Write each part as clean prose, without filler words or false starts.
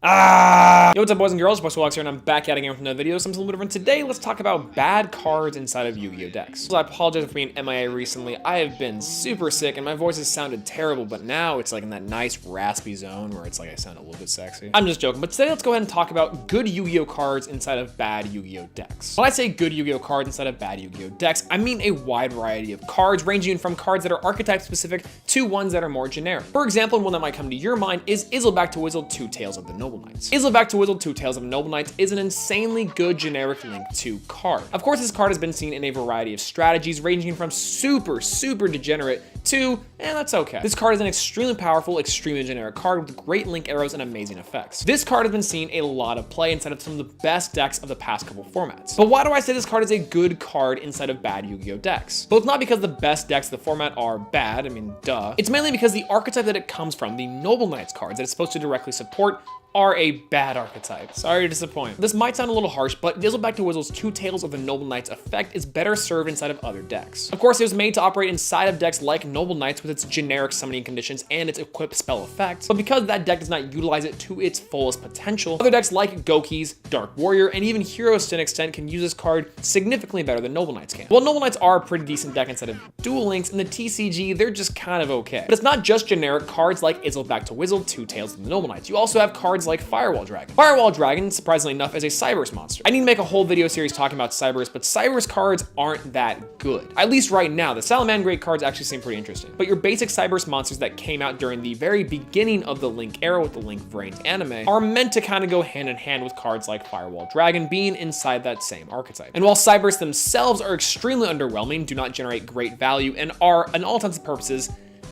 Yo, what's up, boys and girls? Swolelax here, and I'm back at it again with another video. Something a little different. Today, let's talk about bad cards inside of Yu-Gi-Oh decks. So I apologize for being MIA recently. I have been super sick, and my voice has sounded terrible, but now it's like in that nice raspy zone where it's like I sound a little bit sexy. I'm just joking, but today let's go ahead and talk about good Yu-Gi-Oh cards inside of bad Yu-Gi-Oh decks. When I say good Yu-Gi-Oh cards inside of bad Yu-Gi-Oh decks, I mean a wide variety of cards, ranging from cards that are archetype specific to ones that are more generic. For example, one that might come to your mind is Back to Wizzle, Two Tails of the Noble Knights. Back to Wizzle, Two Tails of Noble Knights is an insanely good generic Link 2 card. Of course, this card has been seen in a variety of strategies, ranging from super degenerate to, that's okay. This card is an extremely powerful, extremely generic card with great link arrows and amazing effects. This card has been seeing a lot of play inside of some of the best decks of the past couple formats. But why do I say this card is a good card inside of bad Yu-Gi-Oh decks? Well, it's not because the best decks of the format are bad, I mean, duh. It's mainly because the archetype that it comes from, the Noble Knights cards that it's supposed to directly support, are a bad archetype. Sorry to disappoint. This might sound a little harsh, but Back to Wizzle's Two Tails of the Noble Knights effect is better served inside of other decks. Of course, it was made to operate inside of decks like Noble Knights with its generic summoning conditions and its equipped spell effects, but because that deck does not utilize it to its fullest potential, other decks like Goki's, Dark Warrior, and even Heroes to an extent can use this card significantly better than Noble Knights can. While Noble Knights are a pretty decent deck inside of Duel Links, in the TCG, they're just kind of okay. But it's not just generic cards like Back to Wizzle, Two Tails of the Noble Knights. You also have cards like Firewall Dragon. Firewall Dragon, surprisingly enough, is a Cyberse monster. I need to make a whole video series talking about Cyberse, but Cyberse cards aren't that good. At least right now. The Salamangreat cards actually seem pretty interesting. But your basic Cyberse monsters that came out during the very beginning of the Link era with the Link Vrains anime are meant to kind of go hand in hand with cards like Firewall Dragon being inside that same archetype. And while Cyberse themselves are extremely underwhelming, do not generate great value, and are, in all intents and purposes,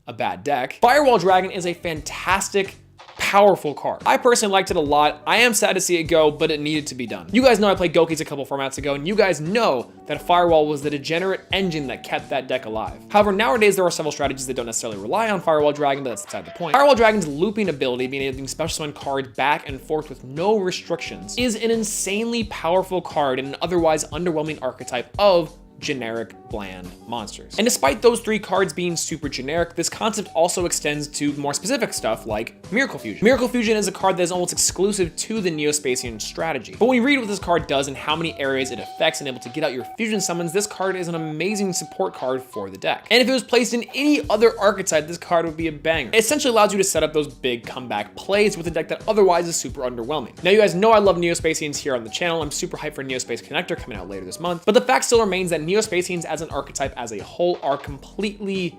a bad deck, Firewall Dragon is a fantastic, powerful card. I personally liked it a lot. I am sad to see it go, but it needed to be done. You guys know I played Goki's a couple formats ago, and you guys know that Firewall was the degenerate engine that kept that deck alive. However, nowadays there are several strategies that don't necessarily rely on Firewall Dragon, but that's beside the point. Firewall Dragon's looping ability, being able to special summon cards back and forth with no restrictions, is an insanely powerful card in an otherwise underwhelming archetype of generic bland monsters. And despite those three cards being super generic, this concept also extends to more specific stuff like Miracle Fusion. Miracle Fusion is a card that is almost exclusive to the Neo-Spacian strategy. But when you read what this card does and how many areas it affects and able to get out your fusion summons, this card is an amazing support card for the deck. And if it was placed in any other archetype, this card would be a banger. It essentially allows you to set up those big comeback plays with a deck that otherwise is super underwhelming. Now, you guys know I love Neo-Spacians here on the channel. I'm super hyped for Neo-Space Connector coming out later this month, but the fact still remains that Neo-Spacians as an archetype as a whole are completely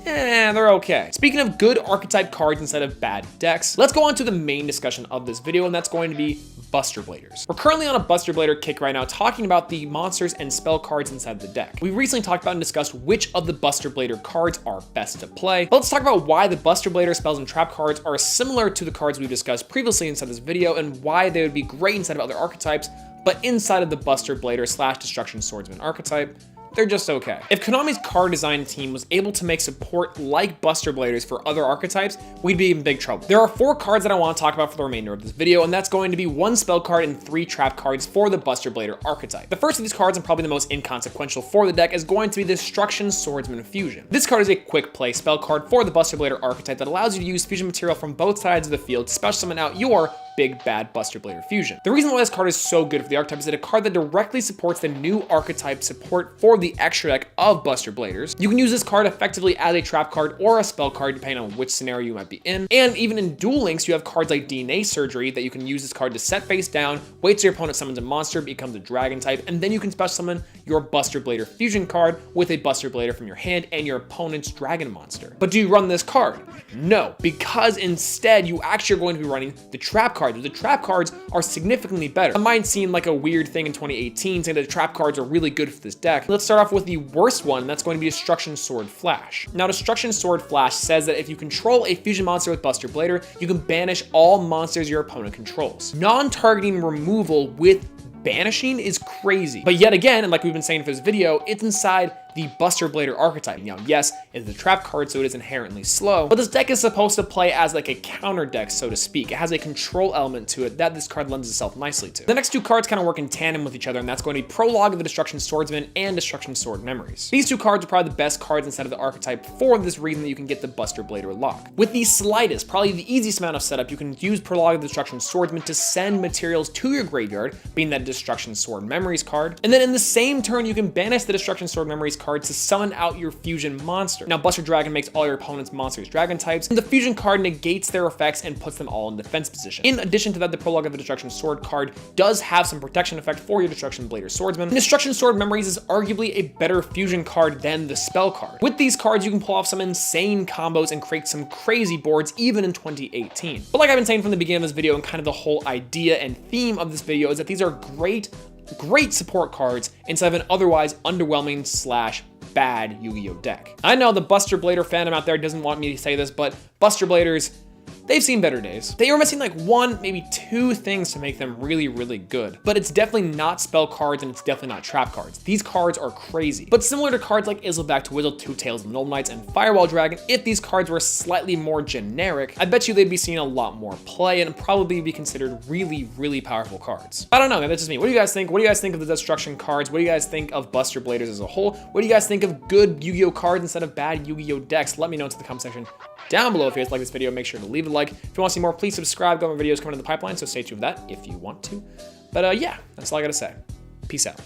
they're okay. Speaking of good archetype cards instead of bad decks, let's go on to the main discussion of this video, and that's going to be Buster Bladers. We're currently on a Buster Blader kick right now, talking about the monsters and spell cards inside the deck. We recently talked about and discussed which of the Buster Blader cards are best to play, but let's talk about why the Buster Blader spells and trap cards are similar to the cards we've discussed previously inside this video, and why they would be great inside of other archetypes, but inside of the Buster Blader / Destruction Swordsman archetype, they're just okay. If Konami's card design team was able to make support like Buster Bladers for other archetypes, we'd be in big trouble. There are 4 cards that I want to talk about for the remainder of this video, and that's going to be 1 spell card and 3 trap cards for the Buster Blader archetype. The first of these cards, and probably the most inconsequential for the deck, is going to be the Destruction Swordsman Fusion. This card is a quick play spell card for the Buster Blader archetype that allows you to use fusion material from both sides of the field to special summon out your big bad Buster Blader fusion. The reason why this card is so good for the archetype is that a card that directly supports the new archetype support for the extra deck of Buster Bladers. You can use this card effectively as a trap card or a spell card depending on which scenario you might be in. And even in Duel Links, you have cards like DNA Surgery that you can use this card to set face down, wait till your opponent summons a monster, becomes a dragon type, and then you can special summon your Buster Blader fusion card with a Buster Blader from your hand and your opponent's dragon monster. But do you run this card? No, because instead you actually are going to be running the trap cards. The trap cards are significantly better. It might seem like a weird thing in 2018 saying that the trap cards are really good for this deck. Let's start off with the worst one, and that's going to be Destruction Sword Flash. Now, Destruction Sword Flash says that if you control a fusion monster with Buster Blader, you can banish all monsters your opponent controls. Non-targeting removal with banishing is crazy. But yet again, and like we've been saying for this video, it's inside the Buster Blader archetype. Now, yes, it's a trap card, so it is inherently slow, but this deck is supposed to play as like a counter deck, so to speak. It has a control element to it that this card lends itself nicely to. The next two cards kind of work in tandem with each other, and that's going to be Prologue of the Destruction Swordsman and Destruction Sword Memories. These two cards are probably the best cards inside of the archetype for this reason that you can get the Buster Blader lock. With the slightest, probably the easiest amount of setup, you can use Prologue of the Destruction Swordsman to send materials to your graveyard, being that Destruction Sword Memories card, and then in the same turn, you can banish the Destruction Sword Memories card to summon out your fusion monster. Now, Buster Dragon makes all your opponent's monsters dragon types, and the fusion card negates their effects and puts them all in defense position. In addition to that, the Prologue of the Destruction Sword card does have some protection effect for your Destruction Blader Swordsman. And Destruction Sword Memories is arguably a better fusion card than the spell card. With these cards, you can pull off some insane combos and create some crazy boards even in 2018. But like I've been saying from the beginning of this video, and kind of the whole idea and theme of this video is that these are great support cards inside of an otherwise underwhelming / bad Yu-Gi-Oh deck. I know the Buster Blader fandom out there doesn't want me to say this, but Buster Bladers, they've seen better days. They were missing like one, maybe two things to make them really, really good. But it's definitely not spell cards, and it's definitely not trap cards. These cards are crazy. But similar to cards like Izzleback to Whizzle, Two Tails of Noble Knights, and Firewall Dragon, if these cards were slightly more generic, I bet you they'd be seeing a lot more play and probably be considered really, really powerful cards. I don't know, man, that's just me. What do you guys think? What do you guys think of the destruction cards? What do you guys think of Buster Bladers as a whole? What do you guys think of good Yu-Gi-Oh cards instead of bad Yu-Gi-Oh decks? Let me know in the comment section down below. If you guys like this video, make sure to leave a like. If you want to see more, please subscribe. Got more videos coming in the pipeline, so stay tuned for that if you want to. But yeah, that's all I gotta say. Peace out.